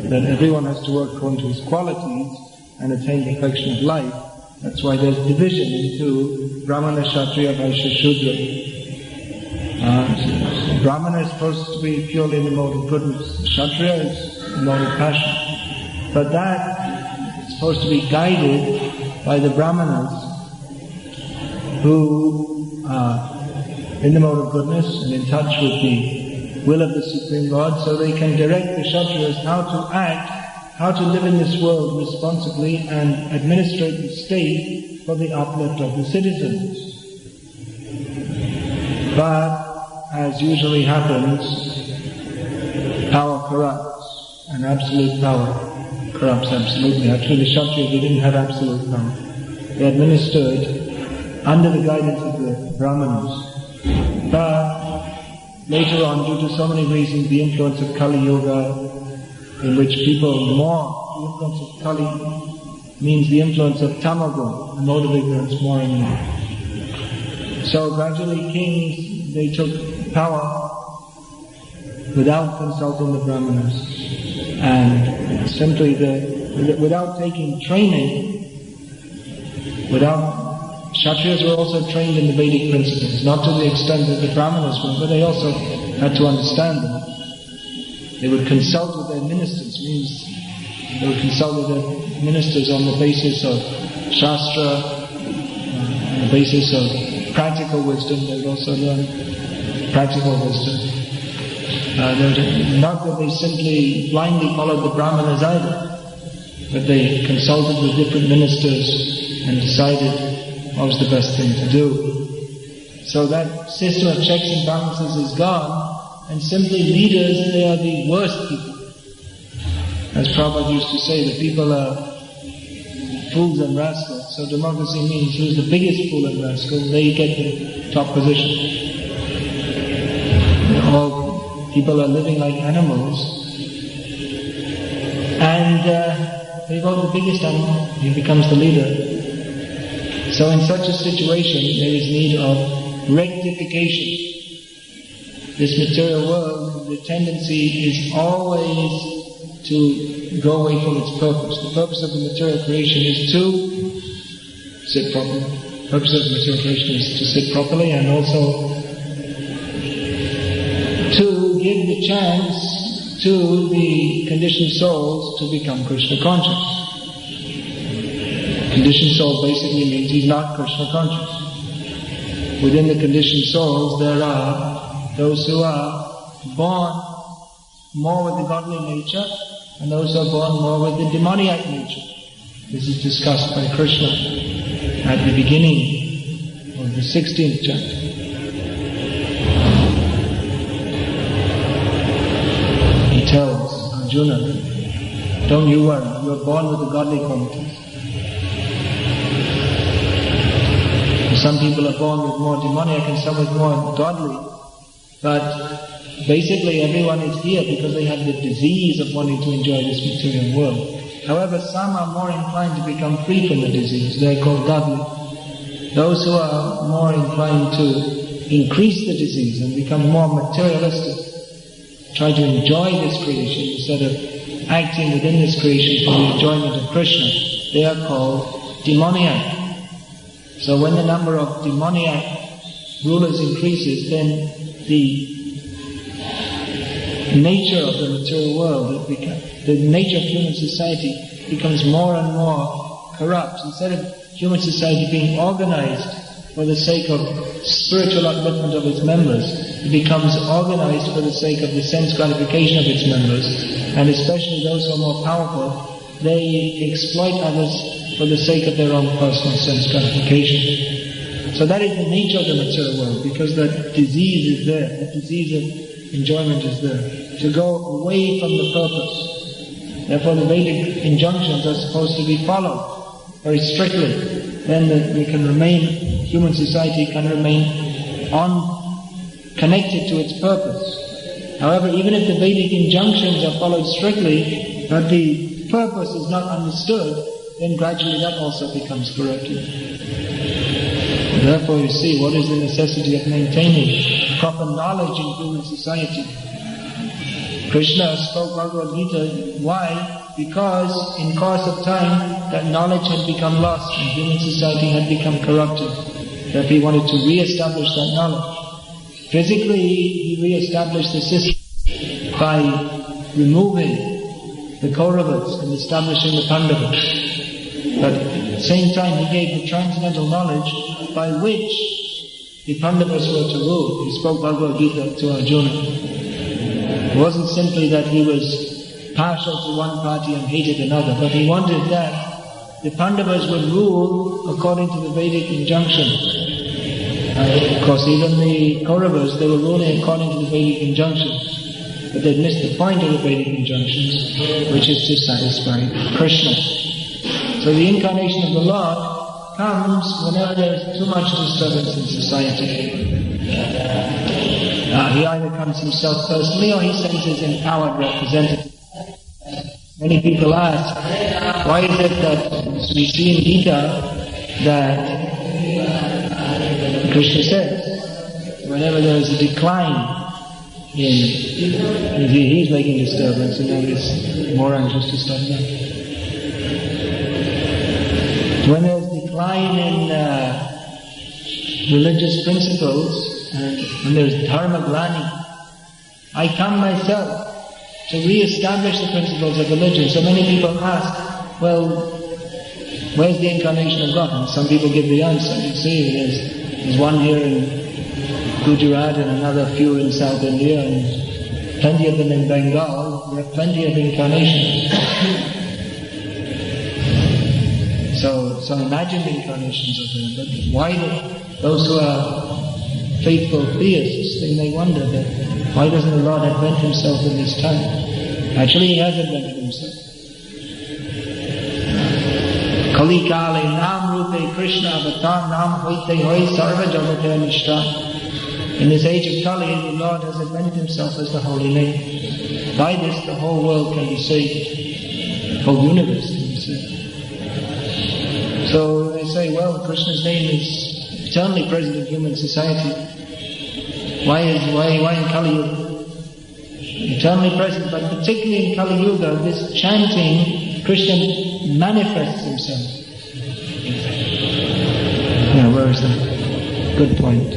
that everyone has to work according to his qualities and attain perfection of life. That's why there's division into Brahmana, Kshatriya, Vaishya, Shudra. Brahmana is supposed to be purely in the mode of goodness. Kshatriya is in the mode of passion. But that is supposed to be guided by the Brahmanas who are in the mode of goodness and in touch with the will of the Supreme Lord, so they can direct the Kshatriyas how to act, how to live in this world responsibly and administrate the state for the uplift of the citizens. But, as usually happens, power corrupts, and absolute power corrupts absolutely. Actually, the Kshatriyas, they didn't have absolute power. They administered under the guidance of the Brahmanas. But later on, due to so many reasons, the influence of Kali Yuga, in which people the influence of Kali means the influence of Tamagun, the mode of ignorance, more and more. So gradually kings, they took power without consulting the Brahmanas, and simply without taking training, Kshatriyas were also trained in the Vedic principles, not to the extent that the Brahmanas were, but they also had to understand them. They would consult with their ministers, means they would consult with their ministers on the basis of Shastra, on the basis of practical wisdom. They would also learn practical wisdom. Not that they simply blindly followed the Brahmanas either, but they consulted with different ministers and decided what was the best thing to do. So that system of checks and balances is gone, and simply leaders, they are the worst people. As Prabhupada used to say, the people are fools and rascals. So democracy means who's the biggest fool and rascal, they get the top position. All people are living like animals, and they vote the biggest animal, he becomes the leader. So in such a situation, there is need of rectification. This material world, the tendency is always to go away from its purpose. The purpose of the material creation is to sit properly. The purpose of the material creation is to sit properly, and also to give the chance to the conditioned souls to become Krishna conscious. Conditioned soul basically means he's not Krishna conscious. Within the conditioned souls there are those who are born more with the godly nature and those who are born more with the demoniac nature. This is discussed by Krishna at the beginning of the 16th chapter. He tells Arjuna, don't you worry, you are born with the godly qualities. Some people are born with more demoniac and some with more godly. But basically everyone is here because they have the disease of wanting to enjoy this material world. However, some are more inclined to become free from the disease. They are called godly. Those who are more inclined to increase the disease and become more materialistic, try to enjoy this creation instead of acting within this creation for the enjoyment of Krishna, they are called demoniac. So when the number of demoniac rulers increases, then the nature of the material world, the nature of human society becomes more and more corrupt. Instead of human society being organized for the sake of spiritual upliftment of its members, it becomes organized for the sake of the sense gratification of its members, and especially those who are more powerful, they exploit others for the sake of their own personal sense gratification. So that is the nature of the material world, because that disease is there, the disease of enjoyment is there, to go away from the purpose. Therefore the Vedic injunctions are supposed to be followed very strictly. Then human society can remain connected to its purpose. However, even if the Vedic injunctions are followed strictly, but the purpose is not understood, then gradually that also becomes corrupted. Therefore you see, what is the necessity of maintaining proper knowledge in human society? Krishna spoke Bhagavad Gita. Why? Because in course of time that knowledge had become lost and human society had become corrupted. That he wanted to re-establish that knowledge. Physically, he re-established the system by removing the Kauravas and establishing the Pandavas. But at the same time, he gave the transcendental knowledge by which the Pandavas were to rule. He spoke Bhagavad Gita to Arjuna. It wasn't simply that he was partial to one party and hated another, but he wanted that the Pandavas would rule according to the Vedic injunction. Of course, even the Kauravas, they were ruling according to the Vedic injunctions. But they'd missed the point of the Vedic injunctions, which is to satisfy Krishna. So the incarnation of the Lord comes whenever there is too much disturbance in society. He either comes himself personally or he sends his empowered representative. Many people ask, why is it that we see in Gita that Krishna says, whenever there is a decline he's making disturbance and now he's more anxious to stop that. When there's decline in religious principles and when there's dharma glani, I come myself to re-establish the principles of religion. So many people ask, well, where's the incarnation of God? And some people give the answer. You see, there's one here in Gujarat and another few in South India and plenty of them in Bengal. There are plenty of incarnations. So imagined incarnations are there. But why do those who are faithful theists, they may wonder that why doesn't the Lord advent himself in this time? Actually, he has advented himself. Kali Kale Nam Rupe Krishna Avatar Nam Hoite Hoi Sarva Jagate Nishta. In this age of Kali, the Lord has advented himself as the Holy Name. By this, the whole world can be saved. The whole universe can be saved. So they say, well, Krishna's name is eternally present in human society. Why in Kali Yuga? Eternally present, but particularly in Kali Yuga, this chanting, Krishna manifests himself. Yeah, where is that? Good point.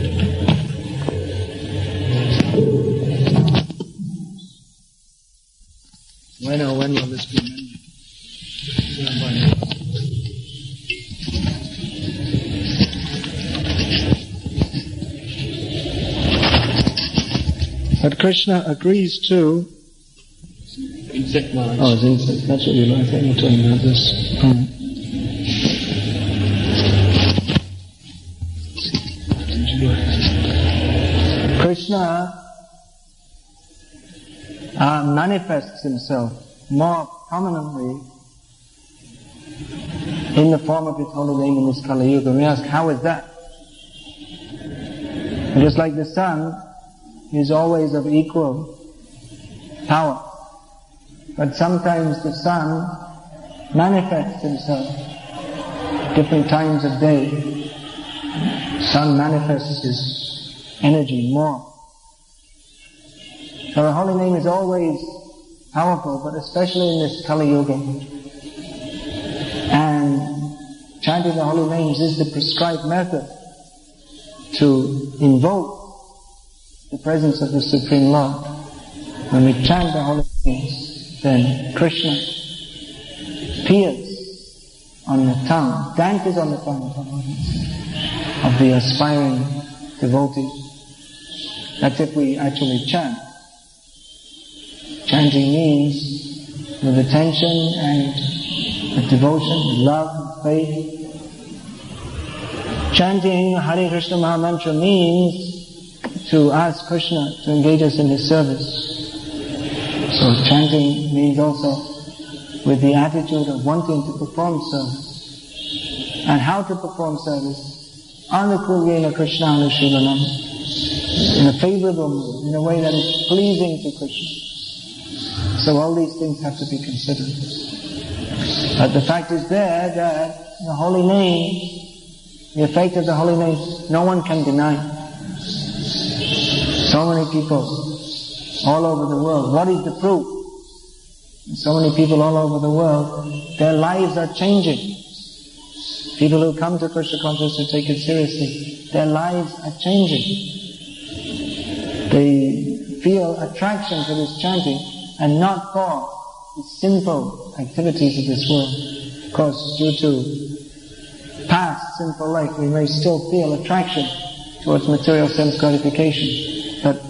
When will this be amended? But Krishna agrees to insect knowledge. Oh, it's insect. That's what you like. I think you're talking about this. Krishna manifests himself more prominently in the form of his holy name in this Kali Yuga. We ask, how is that? And just like the sun is always of equal power, but sometimes the sun manifests himself at different times of day. The sun manifests his energy more. So the holy name is always powerful, but especially in this Kali Yuga. And chanting the holy names is the prescribed method to invoke the presence of the Supreme Lord. When we chant the holy names, then Krishna appears on the tongue, dances on the tongue of the aspiring devotee. That's if we actually chant. Chanting means with attention and with devotion, with love, faith. Chanting Hare Krishna Mahamantra means to ask Krishna to engage us in his service. So chanting means also with the attitude of wanting to perform service. And how to perform service? Anukulyena Krishna Anushilanam. In a favorable mood, in a way that is pleasing to Krishna. So all these things have to be considered. But the fact is there that the holy name, the effect of the holy name, no one can deny. So many people all over the world. What is the proof? So many people all over the world, their lives are changing. People who come to Krishna consciousness, who take it seriously, their lives are changing. They feel attraction for this chanting and not for the sinful activities of this world. Of course, due to past sinful life, we may still feel attraction towards material sense gratification, but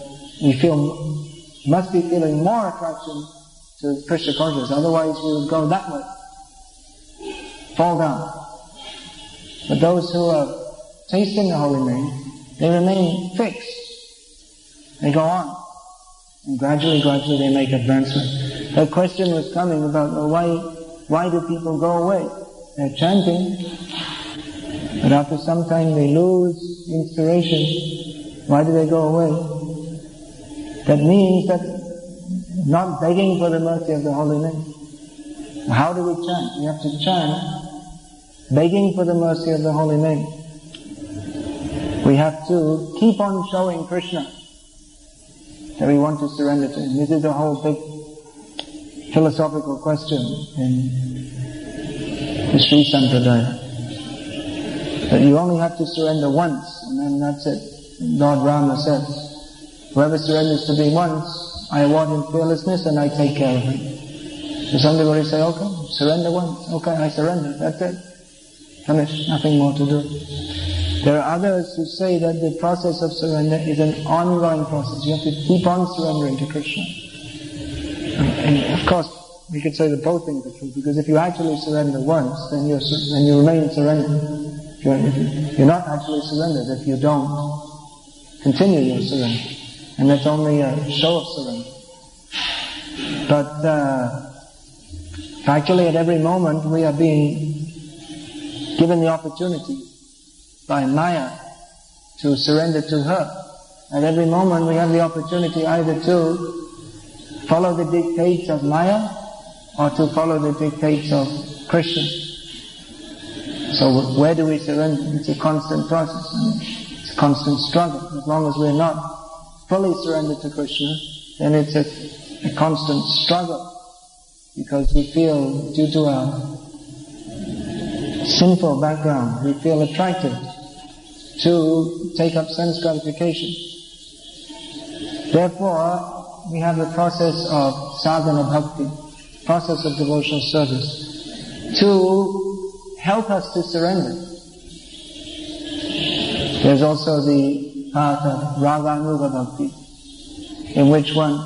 we must be feeling more attraction to Krishna consciousness, otherwise we would go that way, fall down. But those who are tasting the holy name, they remain fixed. They go on. And gradually they make advancement. A question was coming about, why do people go away? They're chanting, but after some time they lose inspiration. Why do they go away? That means that not begging for the mercy of the holy name. How do we chant? We have to chant begging for the mercy of the holy name. We have to keep on showing Krishna that we want to surrender to Him. This is a whole big philosophical question in the Sri Sampradaya. That you only have to surrender once, and then that's it. Lord Rama says, whoever surrenders to me once, I award him fearlessness and I take care of him. So somebody say, okay, surrender once. Okay, I surrender. That's it. Finish. Nothing more to do. There are others who say that the process of surrender is an ongoing process. You have to keep on surrendering to Krishna. And of course, we could say that both things are true, because if you actually surrender once, then you remain surrendered. You're not actually surrendered if you don't continue your surrender. And that's only a show of surrender. But actually at every moment we are being given the opportunity by Maya to surrender to her. At every moment we have the opportunity either to follow the dictates of Maya or to follow the dictates of Krishna. So where do we surrender? It's a constant process. It's a constant struggle. As long as we're not fully surrendered to Krishna, then it's a constant struggle, because we feel, due to our sinful background, we feel attracted to take up sense gratification. Therefore, we have the process of sadhana bhakti, process of devotional service, to help us to surrender. There's also the path of raganuga bhakti, in which one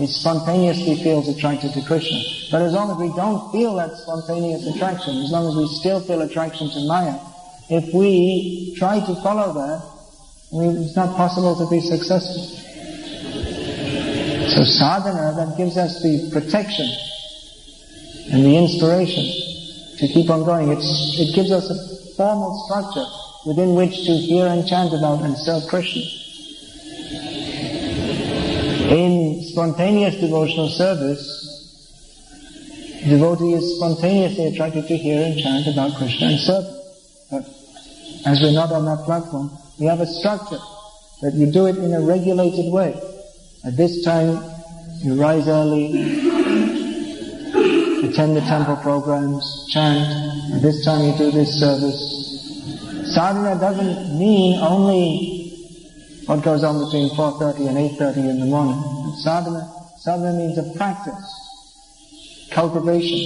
spontaneously feels attracted to Krishna. But as long as we don't feel that spontaneous attraction, as long as we still feel attraction to Maya, if we try to follow that, it's not possible to be successful. So sadhana, that gives us the protection and the inspiration to keep on going. It gives us a formal structure within which to hear and chant about and serve Krishna. In spontaneous devotional service, devotee is spontaneously attracted to hear and chant about Krishna and serve. But as we're not on that platform, we have a structure that you do it in a regulated way. At this time, you rise early, attend the temple programs, chant. At this time, you do this service. Sadhana doesn't mean only what goes on between 4:30 and 8:30 in the morning. Sadhana means a practice, cultivation.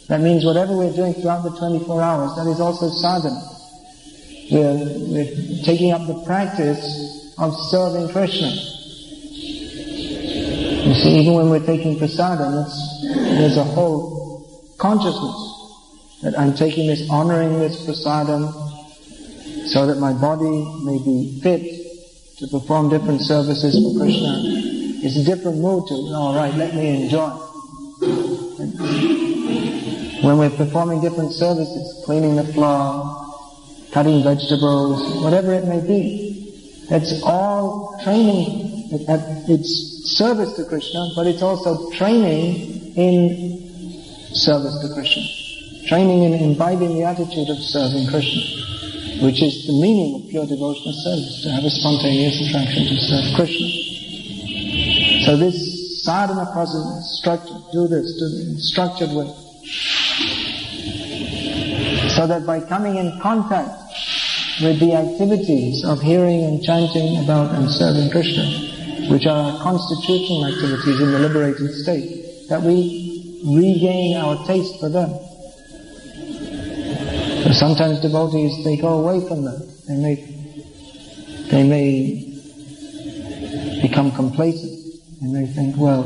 That means whatever we're doing throughout the 24 hours, that is also sadhana. We're taking up the practice of serving Krishna. You see, even when we're taking prasadam, there's a whole consciousness that I'm taking this, honoring this prasadam, so that my body may be fit to perform different services for Krishna. It's a different mood to, alright, let me enjoy. When we're performing different services, cleaning the floor, cutting vegetables, whatever it may be, that's all training. It's service to Krishna, but it's also training in service to Krishna. Training in imbibing the attitude of serving Krishna, which is the meaning of pure devotional service, to have a spontaneous attraction to serve Krishna. So this sadhana process is structured, do this, structured way. So that by coming in contact with the activities of hearing and chanting about and serving Krishna, which are our constitutional activities in the liberated state, that we regain our taste for them. So sometimes devotees, they go away from that. They may become complacent. They may think, well,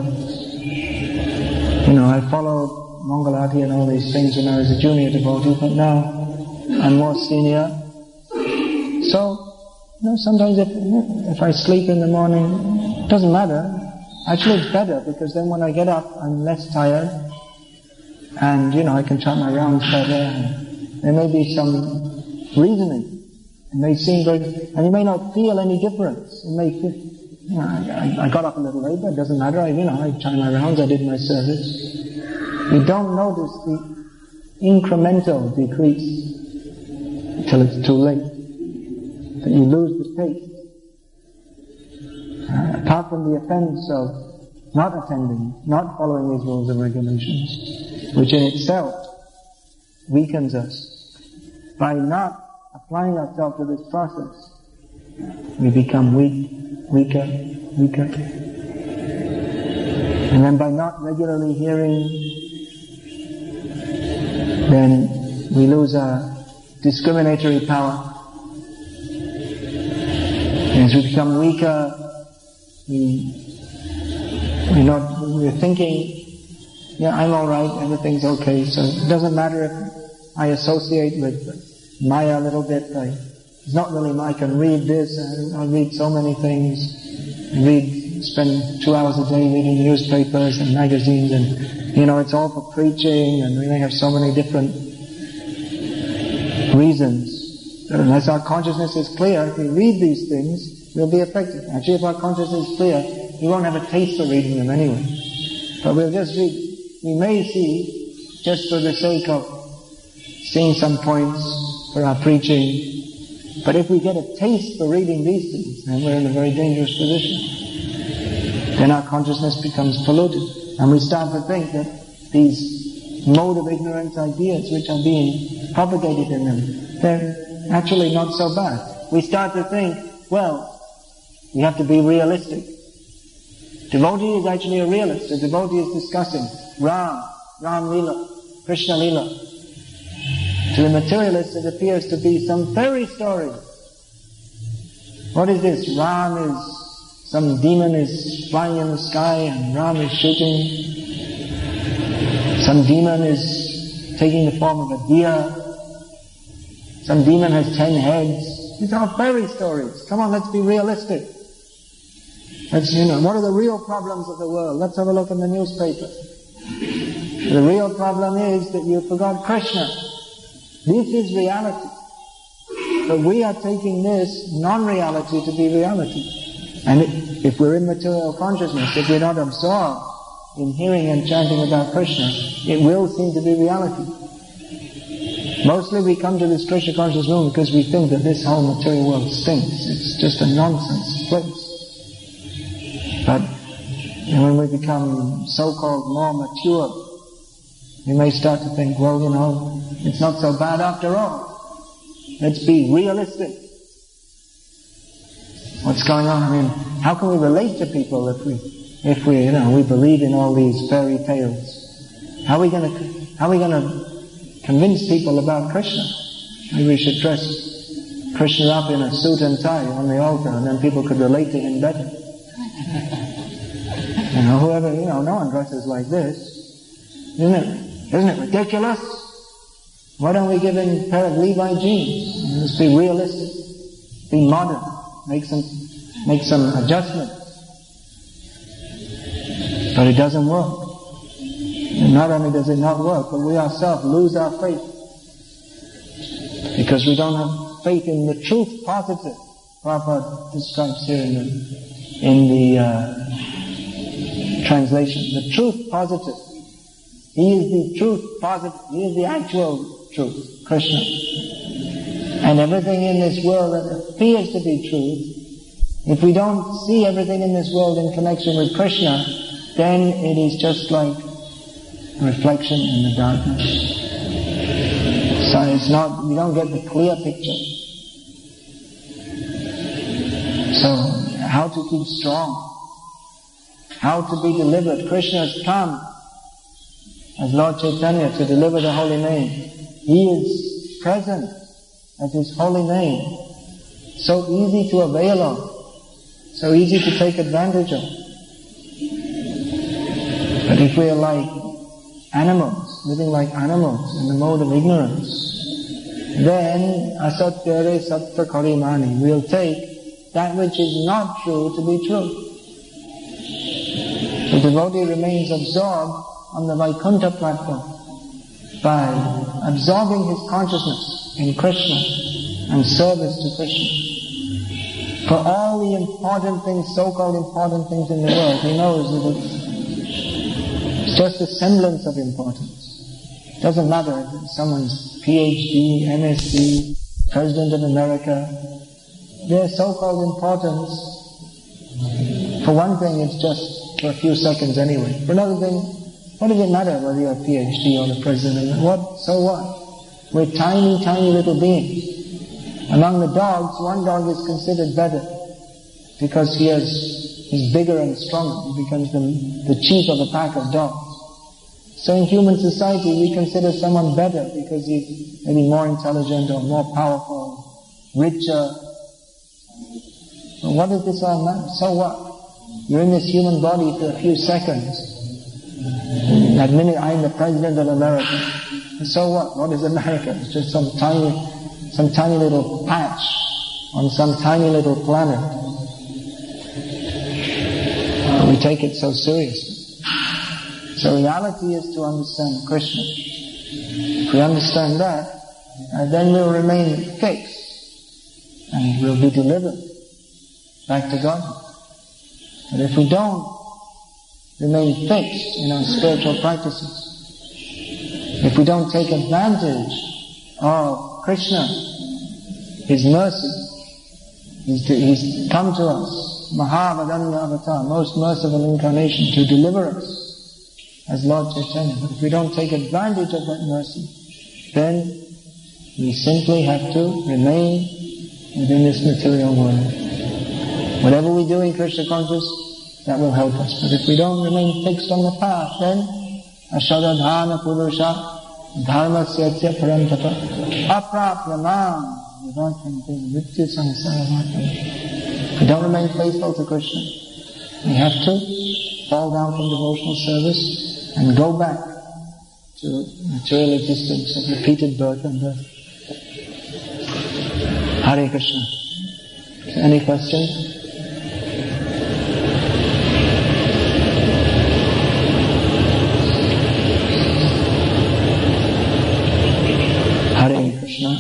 I followed Mangalati and all these things when I was a junior devotee, but now I'm more senior. So, sometimes if I sleep in the morning, it doesn't matter. Actually, it's better, because then when I get up, I'm less tired, and I can chant my rounds better. And there may be some reasoning. It may seem very, and you may not feel any difference. It may feel, I got up a little late, but it doesn't matter. I chant my rounds, I did my service. You don't notice the incremental decrease until it's too late. That you lose the taste. Apart from the offense of not attending, not following these rules and regulations, which in itself weakens us. By not applying ourselves to this process, we become weaker. And then by not regularly hearing, then we lose our discriminatory power. And as we become weaker, we're thinking, I'm alright, everything's okay, so it doesn't matter if I associate with Maya a little bit. It's not really I can read this, I read so many things, spend 2 hours a day reading newspapers and magazines, and it's all for preaching, and we may have so many different reasons. But unless our consciousness is clear, if we read these things, we'll be affected. Actually, if our consciousness is clear, we won't have a taste for reading them anyway. But we'll just read. We may see, just for the sake of seeing some points for our preaching, but if we get a taste for reading these things, then we're in a very dangerous position. Then our consciousness becomes polluted, and we start to think that these mode of ignorance ideas which are being propagated in them, they're actually not so bad. We start to think, well, we have to be realistic. Devotee is actually a realist. The devotee is discussing Ram Lila, Krishna Lila. To the materialist, it appears to be some fairy story. What is this? Ram is, some demon is flying in the sky and Ram is shooting. Some demon is taking the form of a deer. Some demon has 10 heads. These are fairy stories. Come on, let's be realistic. What are the real problems of the world? Let's have a look in the newspaper. The real problem is that you forgot Krishna. This is reality. But we are taking this non-reality to be reality. And if we're in material consciousness, if we're not absorbed in hearing and chanting about Krishna, it will seem to be reality. Mostly we come to this Krishna conscious movement because we think that this whole material world stinks. It's just a nonsense place. But when we become so-called more mature, we may start to think, well, it's not so bad after all. Let's be realistic. What's going on? How can we relate to people if we believe in all these fairy tales? How are we going to convince people about Krishna? Maybe we should dress Krishna up in a suit and tie on the altar, and then people could relate to him better. Whoever, no one dresses like this. Isn't it ridiculous? Why don't we give him a pair of Levi jeans? Let's be realistic. Be modern. Make some adjustments. But it doesn't work. And not only does it not work, but we ourselves lose our faith. Because we don't have faith in the truth positive. Prabhupada describes here in the translation. The truth positive. He is the truth positive. He is the actual truth, Krishna. And everything in this world that appears to be truth If we don't see everything in this world in connection with Krishna, then it is just like a reflection in the darkness. So we don't get the clear picture. So, how to keep strong? How to be delivered? Krishna has come as Lord Chaitanya to deliver the holy name. He is present as His holy name. So easy to avail of. So easy to take advantage of. But if we are like animals, living like animals in the mode of ignorance, then asatyare sattva karimani, we'll take that which is not true to be true. The devotee remains absorbed on the Vaikuntha platform by absorbing his consciousness in Krishna and service to Krishna. For all the important things, so-called important things in the world, he knows that it's just a semblance of importance. It doesn't matter if someone's PhD, MSc, President of America. Their so-called importance, for one thing, it's just for a few seconds anyway. For another thing, what does it matter whether you're a PhD or the President? So what? We're tiny, tiny little beings. Among the dogs, one dog is considered better because he's bigger and stronger. He becomes the chief of a pack of dogs. So in human society, we consider someone better because he's maybe more intelligent or more powerful, richer. But what does this all matter? So what? You're in this human body for a few seconds. That minute, I'm the President of America. And so what? What is America? It's just some tiny little patch on some tiny little planet. But we take it so seriously. So reality is to understand Krishna. If we understand that, then we'll remain fixed and we'll be delivered back to God. But if we don't remain fixed in our spiritual practices, if we don't take advantage of Krishna, His mercy, He's come to us, Mahavadanya Avatar, most merciful incarnation, to deliver us as Lord Chaitanya. But if we don't take advantage of that mercy, then we simply have to remain within this material world. Whatever we do in Krishna consciousness, that will help us. But if we don't remain fixed on the path, then ashadadhana purusha dharma syatya parantapa aprapyanam vivakanti mrityu samsaravatam. If we don't remain faithful to Krishna, we have to fall down from devotional service and go back to material existence of repeated birth and death. Hare Krishna. Any questions? Hare Krishna.